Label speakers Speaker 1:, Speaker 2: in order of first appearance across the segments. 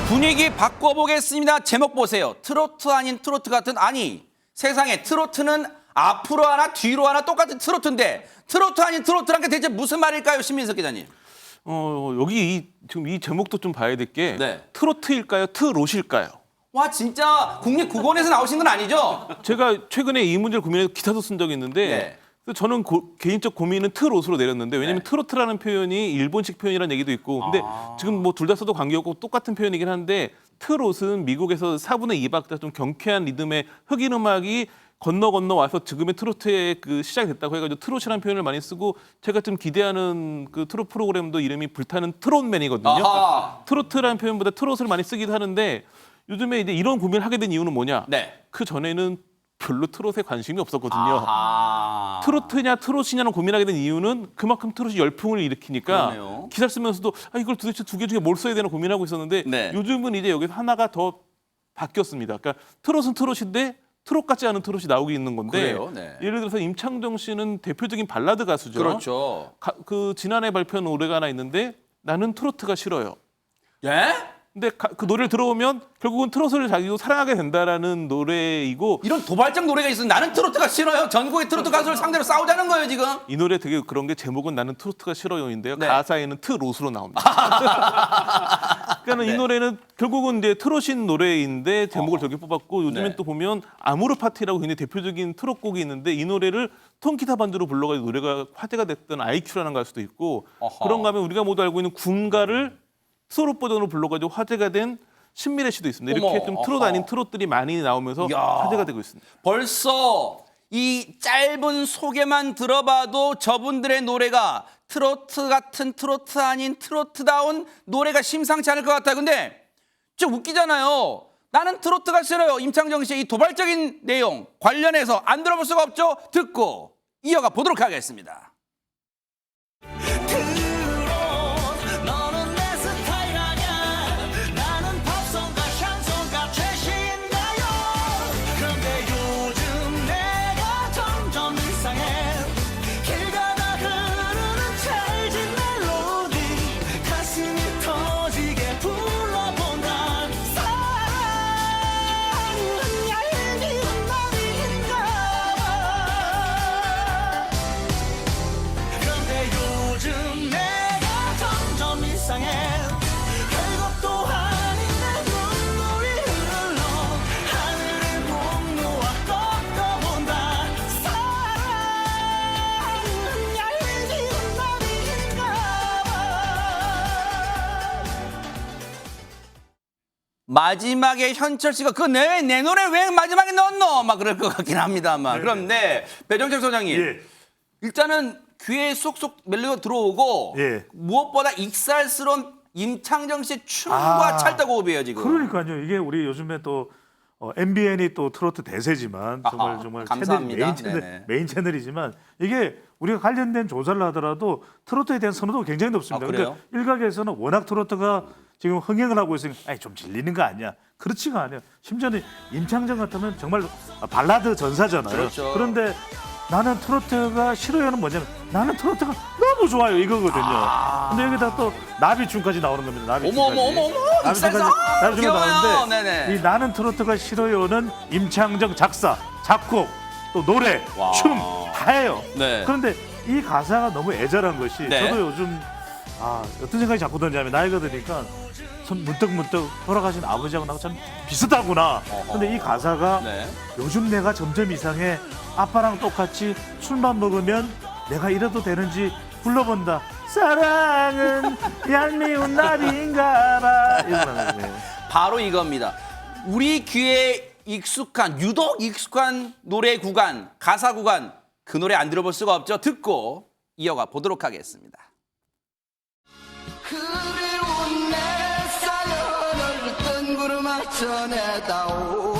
Speaker 1: 분위기 바꿔보겠습니다. 제목 보세요. 트로트 아닌 트로트 같은, 아니 세상에 트로트는 앞으로 하나 뒤로 하나 똑같은 트로트인데 트로트 아닌 트로트란 게 대체 무슨 말일까요, 신민석 기자님?
Speaker 2: 여기 지금 이 제목도 좀 봐야 될 게
Speaker 1: 네.
Speaker 2: 트로트일까요, 트롯일까요?
Speaker 1: 와, 진짜 국립국어원에서 나오신 건 아니죠?
Speaker 2: 제가 최근에 이 문제를 고민해서 기사도 쓴 적이 있는데
Speaker 1: 네.
Speaker 2: 그래서 저는 개인적 고민은 트롯으로 내렸는데, 왜냐하면 트로트라는 표현이 일본식 표현이라는 얘기도 있고, 근데 지금 뭐 둘 다 써도 관계없고 똑같은 표현이긴 한데, 트롯은 미국에서 4분의 2박자 좀 경쾌한 리듬의 흑인 음악이 건너 와서 지금의 트로트의 그 시작이 됐다고 해가지고 트롯이라는 표현을 많이 쓰고, 제가 좀 기대하는 그 트롯 프로그램도 이름이 불타는 트롯맨이거든요.
Speaker 1: 아하.
Speaker 2: 트로트라는 표현보다 트롯을 많이 쓰기도 하는데, 요즘에 이제 이런 고민을 하게 된 이유는 뭐냐?
Speaker 1: 네.
Speaker 2: 그 전에는 별로 트롯에 관심이 없었거든요.
Speaker 1: 아하.
Speaker 2: 트로트냐 트롯이냐는 고민하게 된 이유는 그만큼 트롯이 열풍을 일으키니까
Speaker 1: 그러네요.
Speaker 2: 기사를 쓰면서도 이걸 도대체 두 개 중에 뭘 써야 되나 고민하고 있었는데,
Speaker 1: 네.
Speaker 2: 요즘은 이제 여기서 하나가 더 바뀌었습니다. 그러니까 트롯은 트롯인데 트롯 같지 않은 트롯이 나오고 있는 건데,
Speaker 1: 그래요? 네.
Speaker 2: 예를 들어서 임창정 씨는 대표적인 발라드 가수죠.
Speaker 1: 그렇죠.
Speaker 2: 그 지난해 발표한 노래가 하나 있는데 나는 트로트가 싫어요.
Speaker 1: 예?
Speaker 2: 근데 그 노래를 들어보면 결국은 트롯을 자기도 사랑하게 된다라는 노래이고,
Speaker 1: 이런 도발적 노래가 있어. 나는 트로트가 싫어요. 전국의 트로트 가수를 상대로 싸우자는 거예요, 지금.
Speaker 2: 이 노래 되게 그런 게, 제목은 나는 트로트가 싫어요인데요.
Speaker 1: 네.
Speaker 2: 가사에는 트롯으로 나옵니다. 그러니까 이 노래는 결국은 이제 트롯인 노래인데 제목을 저렇게 뽑았고, 요즘엔
Speaker 1: 네.
Speaker 2: 또 보면 아무르 파티라고 굉장히 대표적인 트롯곡이 있는데, 이 노래를 통기타 반주로 불러가지고 노래가 화제가 됐던 아이큐라는 가수도 있고,
Speaker 1: 어허.
Speaker 2: 그런가 하면 우리가 모두 알고 있는 군가를 소로 버전으로 불러가지고 화제가 된 신미래 씨도 있습니다. 이렇게
Speaker 1: 어머,
Speaker 2: 좀 트롯
Speaker 1: 어허.
Speaker 2: 아닌 트롯들이 많이 나오면서
Speaker 1: 이야.
Speaker 2: 화제가 되고 있습니다.
Speaker 1: 벌써 이 짧은 소개만 들어봐도 저분들의 노래가 트로트 같은 트로트 아닌 트로트다운 노래가 심상치 않을 것 같아요. 근데 좀 웃기잖아요. 나는 트로트가 싫어요. 임창정 씨의 이 도발적인 내용 관련해서 안 들어볼 수가 없죠. 듣고 이어가 보도록 하겠습니다.
Speaker 3: 너는 내 스타일 아냐. 나는 팝송과 샹송과 최신가요. 그런데 요즘 내가 점점 이상해. 길 가다 흐르는 찰진 멜로디 가슴이 터지게 불러본다. 사랑은 얄미운 말인가 봐. 그런데 요즘 내가 점점 이상해. 별것 도 아닌 내 눈물이 흘러 하늘을 폭로와 꺾어본다. 사랑은 얄미운 말인가 봐.
Speaker 1: 마지막에 현철 씨가 내 노래 왜 마지막에 넣었노? 막 그럴 것 같긴 합니다만. 그런데 배정철 소장님,
Speaker 4: 예.
Speaker 1: 일단은 귀에 쏙쏙 멜로디가 들어오고
Speaker 4: 예.
Speaker 1: 무엇보다 익살스러운 임창정 씨의 춤과 찰떡호흡이에요 지금.
Speaker 4: 그러니까요. 이게 우리 요즘에 또 MBN이 또 트로트 대세지만
Speaker 1: 아하,
Speaker 4: 정말
Speaker 1: 감사합니다.
Speaker 4: 채널,
Speaker 1: 네네.
Speaker 4: 메인 채널이지만, 이게 우리가 관련된 조사를 하더라도 트로트에 대한 선호도가 굉장히 높습니다.
Speaker 1: 아, 그래요?
Speaker 4: 그러니까 일각에서는 워낙 트로트가 지금 흥행을 하고 있으니까 좀 질리는 거 아니야? 그렇지가 않아요. 심지어는 임창정 같으면 정말 발라드 전사잖아요.
Speaker 1: 그렇죠.
Speaker 4: 그런데 나는 트로트가 싫어요는 뭐냐면, 나는 트로트가 너무 좋아요 이거거든요. 근데 여기다 또 나비춤까지 나오는 겁니다. 나비춤까지.
Speaker 1: 어머, 익살스러워.
Speaker 4: 나비춤까지
Speaker 1: 귀여워요.
Speaker 4: 나오는데,
Speaker 1: 네네.
Speaker 4: 이 나는 트로트가 싫어요는 임창정 작사, 작곡, 또 노래,
Speaker 1: 와.
Speaker 4: 춤 다 해요.
Speaker 1: 네.
Speaker 4: 그런데 이 가사가 너무 애절한 것이,
Speaker 1: 네.
Speaker 4: 저도 요즘 어떤 생각이 자꾸 드냐면, 나이가 드니까 문득 돌아가신 아버지하고 나하고 참 비슷하구나. 근데 이 가사가
Speaker 1: 네.
Speaker 4: 요즘 내가 점점 이상해. 아빠랑 똑같이 술만 먹으면 내가 이래도 되는지 불러본다. 사랑은 얄미운 날인가 봐. 이거는
Speaker 1: 바로 이겁니다. 우리 귀에 익숙한, 유독 익숙한 노래 구간, 가사 구간, 그 노래 안 들어볼 수가 없죠. 듣고 이어가 보도록 하겠습니다.
Speaker 3: 그리운 내 사연을 뜬구름 전해다오.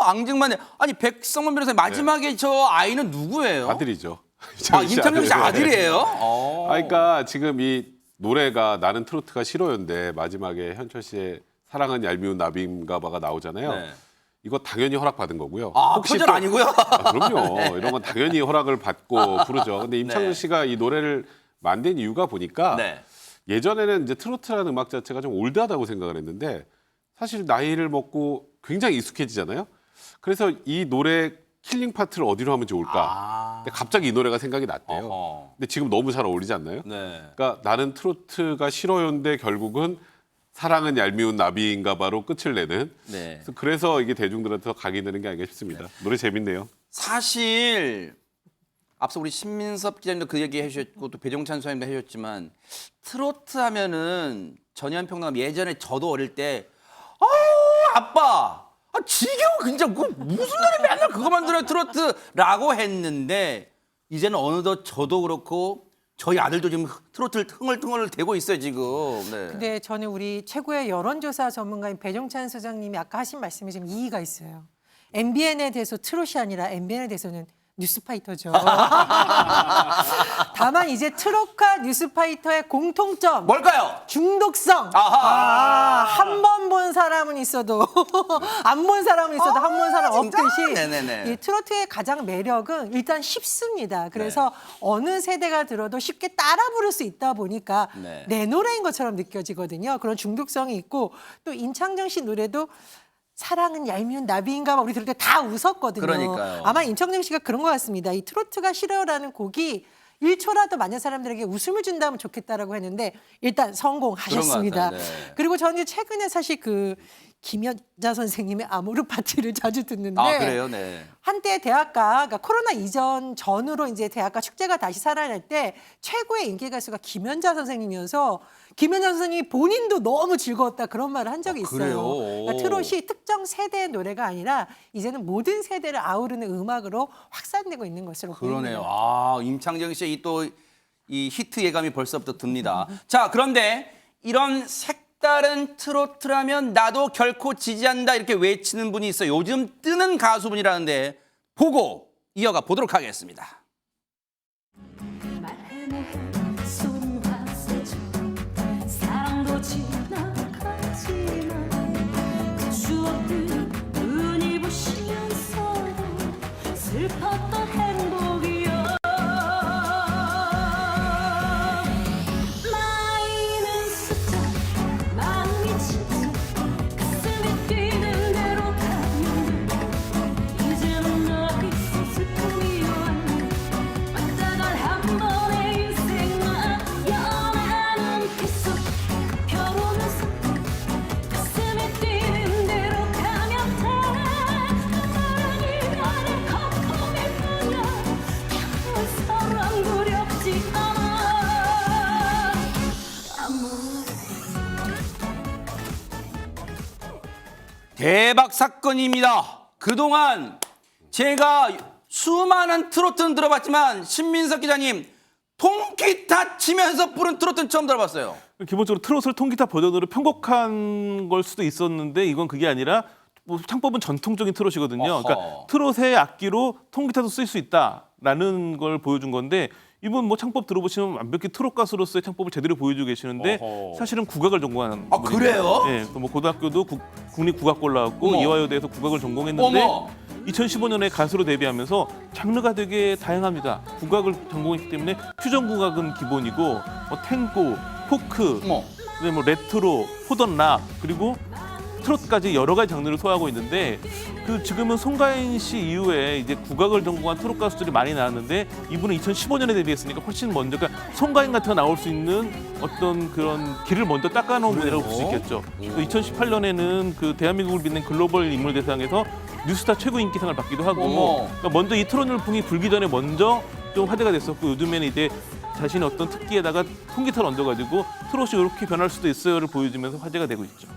Speaker 1: 앙증맞네. 아니 백성원 변호사님 마지막에 저 아이는 누구예요?
Speaker 5: 아들이죠.
Speaker 1: 아, 임창정 씨
Speaker 5: 아들.
Speaker 1: 아들이에요?
Speaker 5: 아, 그러니까 지금 이 노래가 나는 트로트가 싫어요인데 마지막에 현철 씨의 사랑은 얄미운 나비인가봐가 나오잖아요.
Speaker 1: 네.
Speaker 5: 이거 당연히 허락받은 거고요.
Speaker 1: 아,
Speaker 5: 혹시
Speaker 1: 표절
Speaker 5: 또-
Speaker 1: 아니고요?
Speaker 5: 아, 그럼요. 이런 건 당연히 허락을 받고 부르죠. 근데 임창정
Speaker 1: 네.
Speaker 5: 씨가 이 노래를 만든 이유가 보니까
Speaker 1: 네.
Speaker 5: 예전에는 이제 트로트라는 음악 자체가 좀 올드하다고 생각을 했는데 사실 나이를 먹고 굉장히 익숙해지잖아요. 그래서 이 노래 킬링 파트를 어디로 하면 좋을까?
Speaker 1: 아.
Speaker 5: 근데 갑자기 이 노래가 생각이 났대요.
Speaker 1: 어허.
Speaker 5: 근데 지금 너무 잘 어울리지 않나요?
Speaker 1: 네.
Speaker 5: 그러니까 나는 트로트가 싫어요인데 결국은 사랑은 얄미운 나비인가봐로 끝을 내는.
Speaker 1: 네.
Speaker 5: 그래서 이게 대중들한테 더 각인되는 게 아닌가 싶습니다. 노래 재밌네요.
Speaker 1: 사실 앞서 우리 신민섭 기자님도 그 얘기 해주셨고 또 배종찬 소장님도 해주셨지만 트로트 하면은 전현 평론가 예전에 저도 어릴 때 아빠 지겨워 진짜 그 무슨 노래 맨날 그거만 들어요 트로트라고 했는데 이제는 어느덧 저도 그렇고 저희 아들도 지금 트로트를 흥얼흥얼 대고 있어요 지금. 네.
Speaker 6: 근데 저는 우리 최고의 여론조사 전문가인 배종찬 소장님이 아까 하신 말씀에 좀 이의가 있어요. MBN에 대해서 트롯이 아니라 MBN에 대해서는 뉴스파이터죠. 다만 이제 트롯과 뉴스파이터의 공통점.
Speaker 1: 뭘까요?
Speaker 6: 중독성.
Speaker 1: 아하.
Speaker 6: 한 번 본 사람은 있어도 안 본 사람은 있어도 한 본 사람
Speaker 1: 진짜?
Speaker 6: 없듯이
Speaker 1: 네네네.
Speaker 6: 이 트로트의 가장 매력은 일단 쉽습니다. 그래서
Speaker 1: 네.
Speaker 6: 어느 세대가 들어도 쉽게 따라 부를 수 있다 보니까
Speaker 1: 네.
Speaker 6: 내 노래인 것처럼 느껴지거든요. 그런 중독성이 있고 또 임창정 씨 노래도 사랑은 얄미운 나비인가 봐 우리 들을 때 다 웃었거든요.
Speaker 1: 그러니까요.
Speaker 6: 아마 임창정 씨가 그런 것 같습니다. 이 트로트가 싫어요라는 곡이 1초라도 많은 사람들에게 웃음을 준다면 좋겠다라고 했는데 일단 성공하셨습니다.
Speaker 1: 그런 것 같아요. 네.
Speaker 6: 그리고 저는 최근에 사실 그 김연자 선생님의 아모르 파티를 자주 듣는데
Speaker 1: 아 그래요, 네.
Speaker 6: 한때 대학가 그러니까 코로나 이전 전으로 이제 대학가 축제가 다시 살아날 때 최고의 인기 가수가 김연자 선생님이어서 김연자 선생님이 본인도 너무 즐거웠다 그런 말을 한 적이 있어요.
Speaker 1: 그래요?
Speaker 6: 그러니까 트롯이 특정 세대의 노래가 아니라 이제는 모든 세대를 아우르는 음악으로 확산되고 있는 것으로
Speaker 1: 그러네요.
Speaker 6: 보입니다.
Speaker 1: 아 임창정 씨의 또 이 히트 예감이 벌써부터 듭니다. 자 그런데 이런 색다른 트로트라면 나도 결코 지지한다 이렇게 외치는 분이 있어요. 요즘 뜨는 가수분이라는데 보고 이어가 보도록 하겠습니다.
Speaker 7: 말해내 손 봤었죠 사랑도 지나갔지만 그 추억들 눈이 부시면서 슬펐던 행복이여 나이는 숫자 마음이 진짜 가슴이 뛰는 대로 가면 이제는 너의 슬픔이 왔네 완전한 한 번의 인생만 연애는 계속 펴오면서 가슴이 뛰는 대로 가면 돼 사랑이 나를 거품일 뿐이야 사랑 두렵지 않아
Speaker 1: 대박 사건입니다. 그동안 제가 수많은 트로트는 들어봤지만 신민석 기자님 통기타 치면서 부른 트로트는 처음 들어봤어요.
Speaker 2: 기본적으로 트롯을 통기타 버전으로 편곡한 걸 수도 있었는데 이건 그게 아니라 뭐 창법은 전통적인 트롯이거든요.
Speaker 1: 어허.
Speaker 2: 그러니까 트롯의 악기로 통기타도 쓸 수 있다라는 걸 보여준 건데 이분 뭐 창법 들어보시면 완벽히 트롯 가수로서의 창법을 제대로 보여주고 계시는데
Speaker 1: 어허.
Speaker 2: 사실은 국악을 전공한
Speaker 1: 아,
Speaker 2: 분입니다.
Speaker 1: 그래요?
Speaker 2: 예, 뭐 고등학교도 국립국악고를 나왔고
Speaker 1: 어머.
Speaker 2: 이화여대에서 국악을 전공했는데
Speaker 1: 어머.
Speaker 2: 2015년에 가수로 데뷔하면서 장르가 되게 다양합니다. 국악을 전공했기 때문에 퓨전 국악은 기본이고 탱고, 포크,
Speaker 1: 어머.
Speaker 2: 그다음에 뭐 레트로, 포던 락 그리고 트롯까지 여러 가지 장르를 소화하고 있는데 그 지금은 송가인 씨 이후에 이제 국악을 전공한 트롯 가수들이 많이 나왔는데 이분은 2015년에 데뷔했으니까 훨씬 먼저 그러니까 송가인 같은 거 나올 수 있는 어떤 그런 길을 먼저 닦아놓은 분이라고 볼 수 있겠죠. 또 2018년에는 그 대한민국을 빛낸 글로벌 인물 대상에서 뉴스타 최고 인기상을 받기도 하고
Speaker 1: 어머.
Speaker 2: 그러니까 먼저 이 트롯 열풍이 불기 전에 먼저 좀 화제가 됐었고 요즘에는 이제 자신의 어떤 특기에다가 통기타를 얹어가지고 트롯이 이렇게 변할 수도 있어요를 보여주면서 화제가 되고 있죠.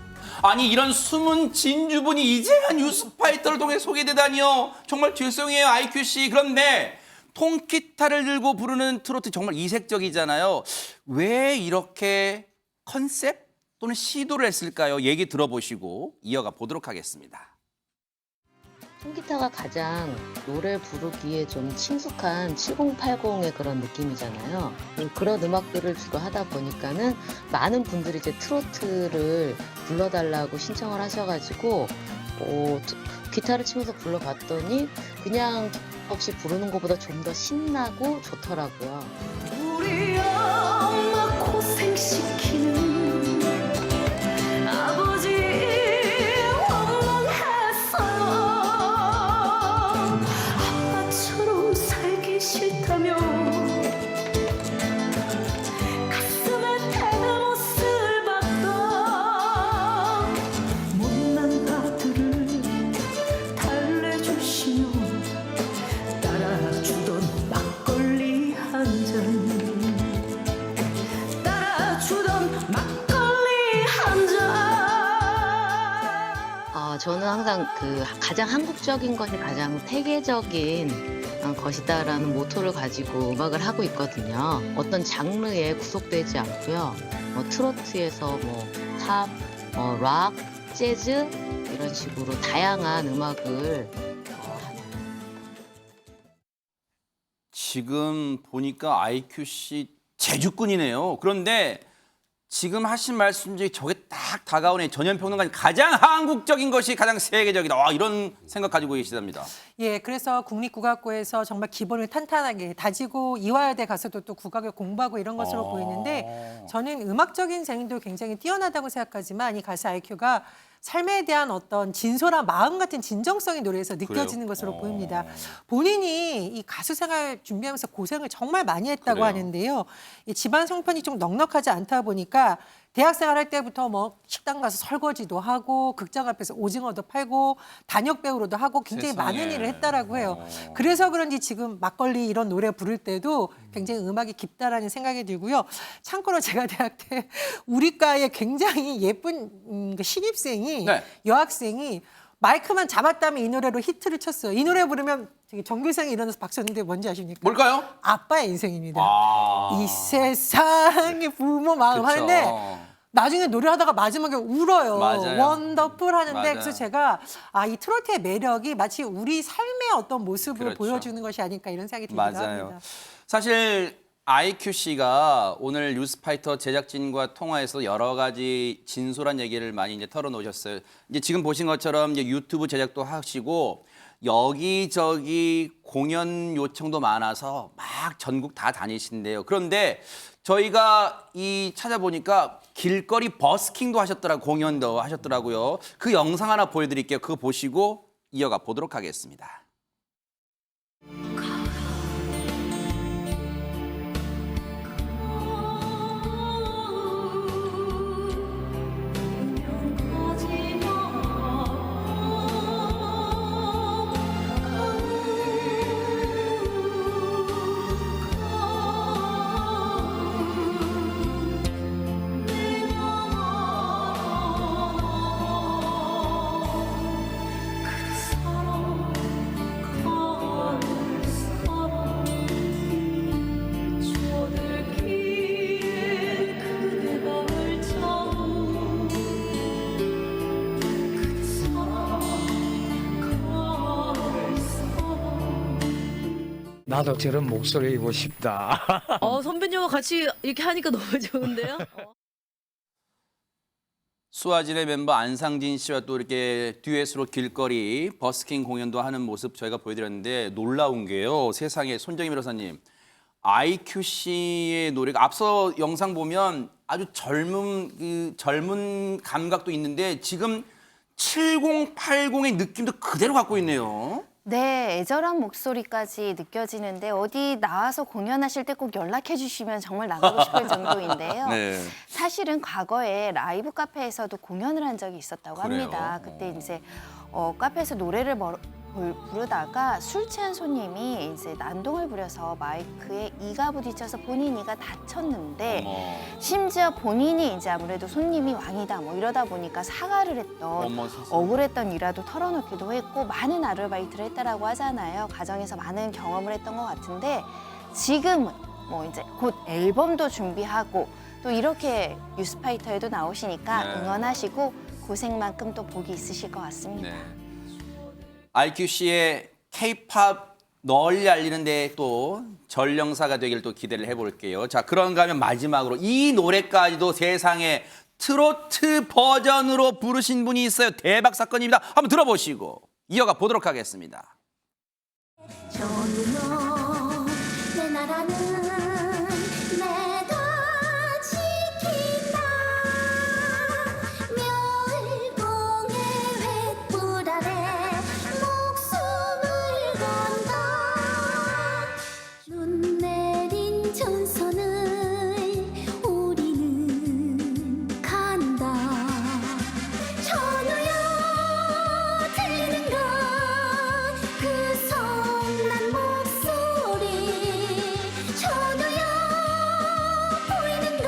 Speaker 1: 아니 이런 숨은 진주분이 이제야 뉴스파이터를 통해 소개되다니요. 정말 죄송해요 IQ 씨. 그런데 통기타를 들고 부르는 트로트 정말 이색적이잖아요. 왜 이렇게 컨셉 또는 시도를 했을까요? 얘기 들어보시고 이어가 보도록 하겠습니다.
Speaker 8: 통기타가 가장 노래 부르기에 좀 친숙한 7080의 그런 느낌이잖아요. 그런 음악들을 주로 하다 보니까는 많은 분들이 이제 트로트를 불러달라고 신청을 하셔가지고 기타를 치면서 불러봤더니 그냥 없이 부르는 것보다 좀 더 신나고 좋더라고요.
Speaker 7: 우리 엄마 고생시키는 아버지 원망했어요. 아빠처럼 살기 싫다며 가슴에 대못을 박던 못난 아들을 달래주시며 따라주던 막걸리 한 잔 따라주던 막걸리 한 잔.
Speaker 8: 저는 항상 그 가장 한국적인 것이 가장 세계적인 것이다라는 모토를 가지고 음악을 하고 있거든요. 어떤 장르에 구속되지 않고요. 트로트에서 팝, 락, 재즈 이런 식으로 다양한 음악을
Speaker 1: 지금 보니까 IQC 제주꾼이네요. 그런데 지금 하신 말씀 중에 저게 딱 다가오네. 전현평론가님 가장 한국적인 것이 가장 세계적이다. 이런 생각 가지고 계시답니다.
Speaker 6: 예, 그래서 국립국악고에서 정말 기본을 탄탄하게 다지고 이화여대 가서도 또 국악을 공부하고 이런 것으로 보이는데 저는 음악적인 재능도 굉장히 뛰어나다고 생각하지만 이 가수 IQ가 삶에 대한 어떤 진솔한 마음 같은 진정성이 노래에서 느껴지는
Speaker 1: 그래요?
Speaker 6: 것으로 보입니다. 본인이 이 가수 생활 준비하면서 고생을 정말 많이 했다고
Speaker 1: 그래요?
Speaker 6: 하는데요. 이 집안 형편이 좀 넉넉하지 않다 보니까 대학생활 할 때부터 식당 가서 설거지도 하고 극장 앞에서 오징어도 팔고 단역 배우로도 하고 굉장히
Speaker 1: 세상에.
Speaker 6: 많은 일을 했다라고 해요. 그래서 그런지 지금 막걸리 이런 노래 부를 때도 굉장히 음악이 깊다라는 생각이 들고요. 참고로 제가 대학 때 우리 과에 굉장히 예쁜 신입생이
Speaker 1: 네.
Speaker 6: 여학생이 마이크만 잡았다면 이 노래로 히트를 쳤어요. 이 노래 부르면 되게 전교생이 일어나서 박수 쳤는데 뭔지 아십니까?
Speaker 1: 뭘까요?
Speaker 6: 아빠의 인생입니다.
Speaker 1: 아.
Speaker 6: 이 세상의 부모 마음
Speaker 1: 그쵸.
Speaker 6: 하는데 나중에 노래하다가 마지막에 울어요.
Speaker 1: 맞아요.
Speaker 6: 원더풀 하는데
Speaker 1: 맞아요.
Speaker 6: 그래서 제가 이 트로트의 매력이 마치 우리 삶의 어떤 모습을
Speaker 1: 그렇죠.
Speaker 6: 보여주는 것이 아닐까 이런 생각이 들기도
Speaker 1: 맞아요.
Speaker 6: 합니다.
Speaker 1: 사실 IQC가 오늘 뉴스파이터 제작진과 통화해서 여러 가지 진솔한 얘기를 많이 이제 털어놓으셨어요. 이제 지금 보신 것처럼 이제 유튜브 제작도 하시고 여기저기 공연 요청도 많아서 막 전국 다 다니신대요. 그런데 저희가 찾아보니까 길거리 버스킹도 하셨더라고요. 공연도 하셨더라고요. 그 영상 하나 보여드릴게요. 그거 보시고 이어가 보도록 하겠습니다.
Speaker 9: 나도 저런 목소리이고 싶다.
Speaker 7: 선배님과 같이 이렇게 하니까 너무 좋은데요?
Speaker 1: 수아진의 멤버 안상진 씨와 또 이렇게 듀엣으로 길거리 버스킹 공연도 하는 모습 저희가 보여드렸는데 놀라운 게요. 세상에 손정희 변호사님, IQC의 노래가 앞서 영상 보면 아주 젊은 감각도 있는데 지금 7080의 느낌도 그대로 갖고 있네요.
Speaker 10: 네, 애절한 목소리까지 느껴지는데 어디 나와서 공연하실 때 꼭 연락해 주시면 정말 나가고 싶을 정도인데요.
Speaker 1: 네.
Speaker 10: 사실은 과거에 라이브 카페에서도 공연을 한 적이 있었다고
Speaker 1: 그래요?
Speaker 10: 합니다. 그때 이제 카페에서 노래를 부르다가 술 취한 손님이 이제 난동을 부려서 마이크에 이가 부딪혀서 본인 이가 다쳤는데 심지어 본인이 이제 아무래도 손님이 왕이다 뭐 이러다 보니까 사과를 했던
Speaker 1: 어머, 세상에.
Speaker 10: 억울했던 일화도 털어놓기도 했고 많은 아르바이트를 했다라고 하잖아요. 가정에서 많은 경험을 했던 것 같은데 지금은 뭐 이제 곧 앨범도 준비하고 또 이렇게 뉴스파이터에도 나오시니까
Speaker 1: 네.
Speaker 10: 응원하시고 고생만큼 또 복이 있으실 것 같습니다.
Speaker 1: 네. IQC의 K-팝 널리 알리는데 또 전령사가 되길 또 기대를 해볼게요. 자, 그런가 하면 마지막으로 이 노래까지도 세상에 트로트 버전으로 부르신 분이 있어요. 대박 사건입니다. 한번 들어보시고 이어가 보도록 하겠습니다.
Speaker 3: 내 나라는 내가 지킨다. 멸공의 횃불 아래 목숨을 건다. 눈 내린 전선을 우리는 간다. 전우여 들리는가 그 성난 목소리. 전우여 보이는가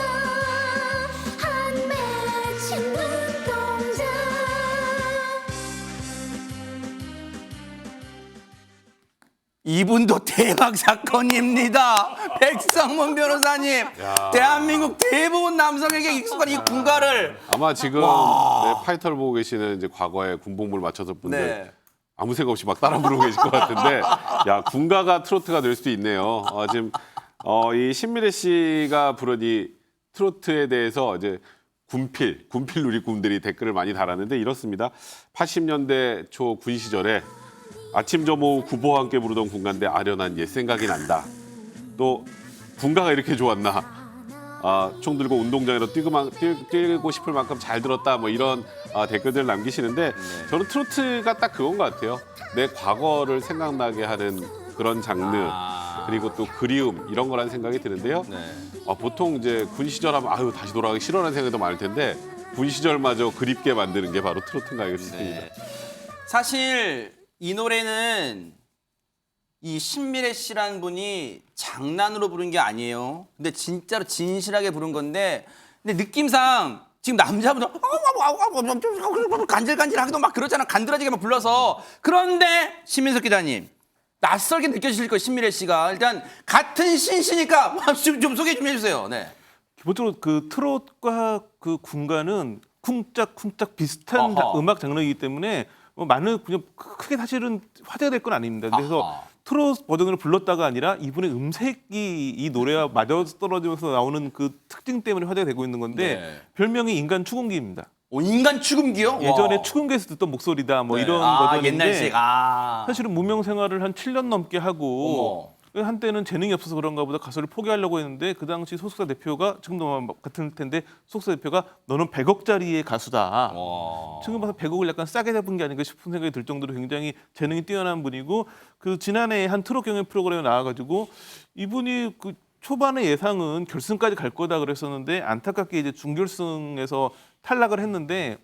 Speaker 3: 한 맺힌 눈동자.
Speaker 1: 이분도 대박 사건입니다. 백성문 변호사님. 대한민국 대부분 남성에게 익숙한 이 군가를.
Speaker 5: 아마 지금 네, 파이터를 보고 계시는 이제 과거에 군복무를 마쳤던 분들
Speaker 1: 네.
Speaker 5: 아무 생각 없이 막 따라 부르고 계실 것 같은데, 야, 군가가 트로트가 될 수도 있네요. 지금 이 신미래 씨가 부른 이 트로트에 대해서 이제 군필 누리꾼들이 댓글을 많이 달았는데 이렇습니다. 80년대 초 군 시절에 아침 저 오후 구보와 함께 부르던 군가인데 아련한 옛 생각이 난다. 또 군가가 이렇게 좋았나? 총 들고 운동장에서 뛰고 싶을 만큼 잘 들었다. 뭐 이런 댓글들을 남기시는데 저는 트로트가 딱 그건 것 같아요. 내 과거를 생각나게 하는 그런 장르 그리고 또 그리움 이런 거라는 생각이 드는데요. 보통 이제 군 시절 하면 아유 다시 돌아가기 싫어하는 생각이 더 많을 텐데 군 시절마저 그립게 만드는 게 바로 트로트인가 싶습니다.
Speaker 1: 네. 사실 이 노래는 이 신미래 씨라는 분이 장난으로 부른 게 아니에요. 근데 진짜로 진실하게 부른 건데, 근데 느낌상 지금 남자분들 간질간질하기도 막 그러잖아. 간드러지게 막 불러서. 그런데 신민석 기자님 낯설게 느껴지실 거예요. 신미래 씨가 일단 같은 신시니까 좀 소개 좀 해주세요. 네.
Speaker 2: 기본적으로 그 트롯과 그 군가는 쿵짝쿵짝 비슷한
Speaker 1: 어허.
Speaker 2: 음악 장르이기 때문에 많은 그냥 크게 사실은 화제가 될 건 아닙니다. 그래서
Speaker 1: 아하.
Speaker 2: 트롯 버전으로 불렀다가 아니라 이분의 음색이 이 노래와 맞아 떨어지면서 나오는 그 특징 때문에 화제가 되고 있는 건데
Speaker 1: 네.
Speaker 2: 별명이 인간 추궁기입니다.
Speaker 1: 인간 추금기요?
Speaker 2: 예전에
Speaker 1: 와.
Speaker 2: 추궁기에서 듣던 목소리다 뭐
Speaker 1: 네.
Speaker 2: 이런 버전인데
Speaker 1: 옛날식.
Speaker 2: 사실은 무명 생활을 한 7년 넘게 하고 한때는 재능이 없어서 그런가 보다 가수를 포기하려고 했는데 그 당시 소속사 대표가 지금도 같을 텐데 소속사 대표가 너는 100억짜리의 가수다. 지금 봐서 100억을 약간 싸게 잡은 게 아닌가 싶은 생각이 들 정도로 굉장히 재능이 뛰어난 분이고 그 지난해 한 트롯 경연 프로그램에 나와가지고 이분이 그 초반의 예상은 결승까지 갈 거다 그랬었는데 안타깝게 이제 준결승에서 탈락을 했는데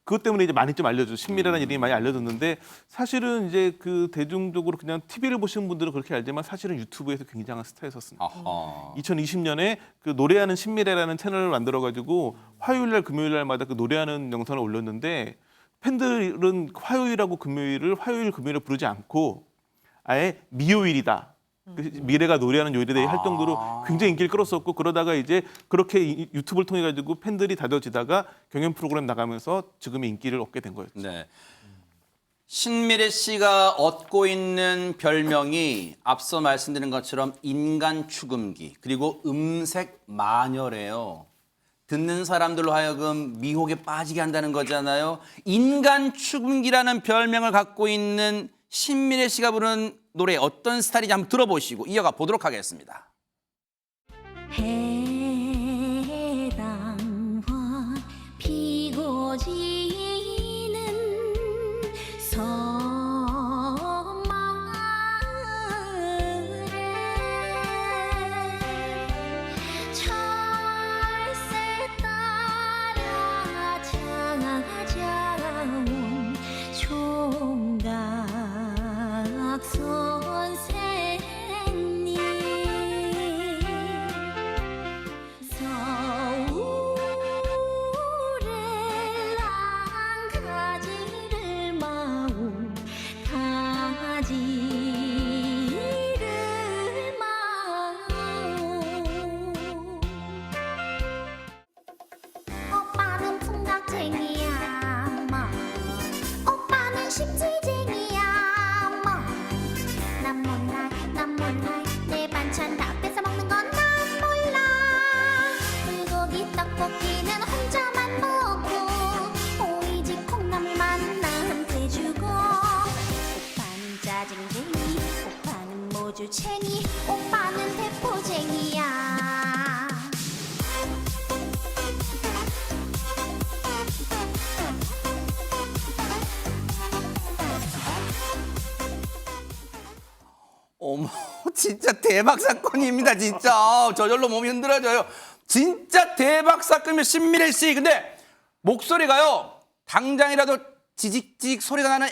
Speaker 2: 그것 때문에 이제 많이 좀 알려져 신미래라는 이름이 많이 알려졌는데 사실은 이제 그 대중적으로 그냥 TV를 보시는 분들은 그렇게 알지만 사실은 유튜브에서 굉장한 스타였었습니다. 2020년에 그 노래하는 신미래라는 채널을 만들어가지고 화요일날 금요일날마다 그 노래하는 영상을 올렸는데 팬들은 화요일하고 금요일을 화요일 금요일에 부르지 않고 아예 미요일이다. 그 미래가 노래하는 요일에 대해 할 정도로 굉장히 인기를 끌었었고 그러다가 이제 그렇게 유튜브를 통해 가지고 팬들이 다져지다가 경연 프로그램 나가면서 지금의 인기를 얻게 된 거였죠.
Speaker 1: 네. 신미래 씨가 얻고 있는 별명이 앞서 말씀드린 것처럼 인간 추금기 그리고 음색 마녀래요. 듣는 사람들로 하여금 미혹에 빠지게 한다는 거잖아요. 인간 추금기라는 별명을 갖고 있는 신미래 씨가 부른 노래 어떤 스타일인지 한번 들어보시고 이어가 보도록 하겠습니다.
Speaker 3: 해당화 피고 지는 섬마을에 철새 따라 찾아온 총각 선생님 바보챙이 오빠는 대포쟁이야.
Speaker 1: 어머, 진짜 대박 사건입니다, 진짜. 저절로 몸이 흔들어져요. 진짜 대박 사건이면 신미래 씨. 근데 목소리가요, 당장이라도 지직지직 소리가 나는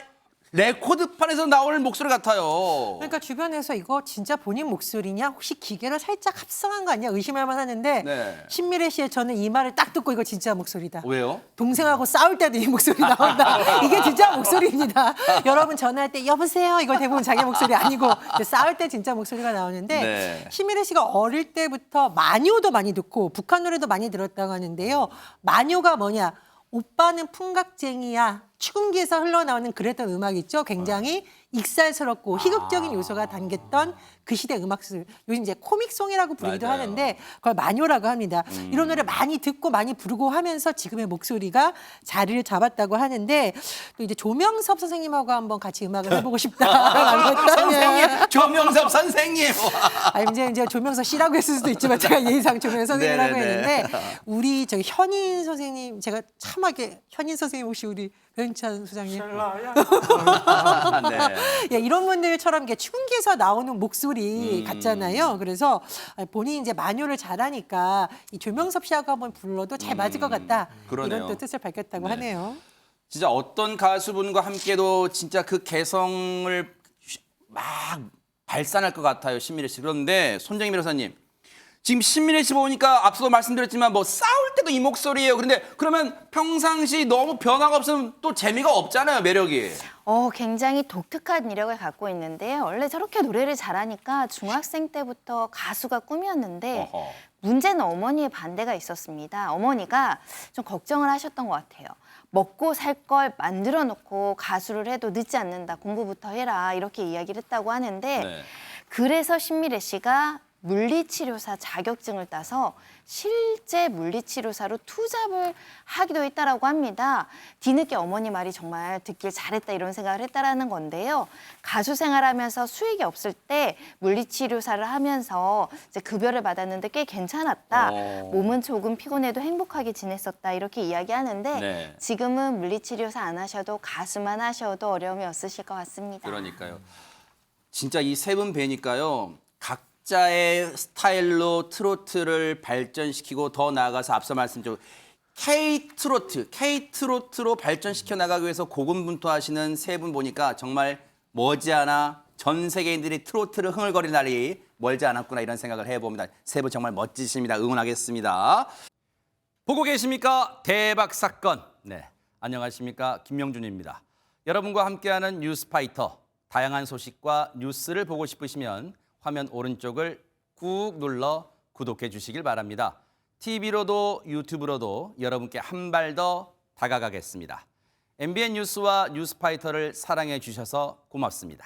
Speaker 1: 레코드판에서 나올 목소리 같아요.
Speaker 6: 그러니까 주변에서 이거 진짜 본인 목소리냐? 혹시 기계로 살짝 합성한 거 아니야? 의심할 만하는데
Speaker 1: 네.
Speaker 6: 신미래 씨의 저는 이 말을 딱 듣고 이거 진짜 목소리다.
Speaker 1: 왜요?
Speaker 6: 동생하고 싸울 때도 이 목소리 나온다. 이게 진짜 목소리입니다. 여러분 전화할 때 여보세요 이거 대부분 자기 목소리 아니고 이제 싸울 때 진짜 목소리가 나오는데
Speaker 1: 네.
Speaker 6: 신미래 씨가 어릴 때부터 마녀도 많이 듣고 북한 노래도 많이 들었다고 하는데요. 마녀가 뭐냐? 오빠는 풍각쟁이야. 추궁기에서 흘러나오는 그랬던 음악 있죠. 굉장히 익살스럽고 희극적인 요소가 담겼던 그 시대 음악들. 요즘 이제 코믹송이라고 부르기도
Speaker 1: 맞아요.
Speaker 6: 하는데 그걸 마녀라고 합니다. 이런 노래 많이 듣고 많이 부르고 하면서 지금의 목소리가 자리를 잡았다고 하는데 또 이제 조명섭 선생님하고 한번 같이 음악을 해보고 싶다라고
Speaker 1: 선생님, 조명섭 선생님.
Speaker 6: 아니 이제 조명섭 씨라고 했을 수도 있지만 제가 예의상 조명섭 선생님이라고
Speaker 1: 네네네.
Speaker 6: 했는데 우리 저기 현인 선생님 제가 참하게 현인 선생님 혹시 우리 변찬 소장님
Speaker 1: 네.
Speaker 6: 예, 이런 분들처럼 이게 추궁기에서 나오는 목소리 같잖아요. 그래서 본인이 이제 마녀를 잘하니까 이 조명섭 씨하고 한번 불러도 잘 맞을 것 같다.
Speaker 1: 그러네요.
Speaker 6: 이런 또 뜻을 밝혔다고
Speaker 1: 네.
Speaker 6: 하네요.
Speaker 1: 진짜 어떤 가수분과 함께도 진짜 그 개성을 막 발산할 것 같아요, 신미래 씨. 그런데 손정희 변호사님, 지금 신미래 씨 보니까 앞서도 말씀드렸지만 뭐 싸울 때도 이 목소리예요. 그런데 그러면 평상시 너무 변화가 없으면 또 재미가 없잖아요, 매력이.
Speaker 10: 굉장히 독특한 이력을 갖고 있는데요. 원래 저렇게 노래를 잘하니까 중학생 때부터 가수가 꿈이었는데
Speaker 1: 어허.
Speaker 10: 문제는 어머니의 반대가 있었습니다. 어머니가 좀 걱정을 하셨던 것 같아요. 먹고 살 걸 만들어 놓고 가수를 해도 늦지 않는다. 공부부터 해라. 이렇게 이야기를 했다고 하는데
Speaker 1: 네.
Speaker 10: 그래서 신미래 씨가 물리치료사 자격증을 따서 실제 물리치료사로 투잡을 하기도 했다라고 합니다. 뒤늦게 어머니 말이 정말 듣길 잘했다 이런 생각을 했다라는 건데요. 가수 생활하면서 수익이 없을 때 물리치료사를 하면서 이제 급여를 받았는데 꽤 괜찮았다. 몸은 조금 피곤해도 행복하게 지냈었다 이렇게 이야기하는데
Speaker 1: 네.
Speaker 10: 지금은 물리치료사 안 하셔도 가수만 하셔도 어려움이 없으실 것 같습니다.
Speaker 1: 그러니까요. 진짜 이 세 분 뵈니까요. 각자의 스타일로 트로트를 발전시키고 더 나아가서 앞서 말씀드린 K-트로트로 발전시켜 나가기 위해서 고군분투하시는 세 분 보니까 정말 머지않아 전 세계인들이 트로트를 흥얼거리는 날이 멀지 않았구나 이런 생각을 해봅니다. 세 분 정말 멋지십니다. 응원하겠습니다. 보고 계십니까? 대박 사건. 네, 안녕하십니까? 김명준입니다. 여러분과 함께하는 뉴스파이터. 다양한 소식과 뉴스를 보고 싶으시면 화면 오른쪽을 꾹 눌러 구독해 주시길 바랍니다. TV로도 유튜브로도 여러분께 한 발 더 다가가겠습니다. MBN 뉴스와 뉴스파이터를 사랑해 주셔서 고맙습니다.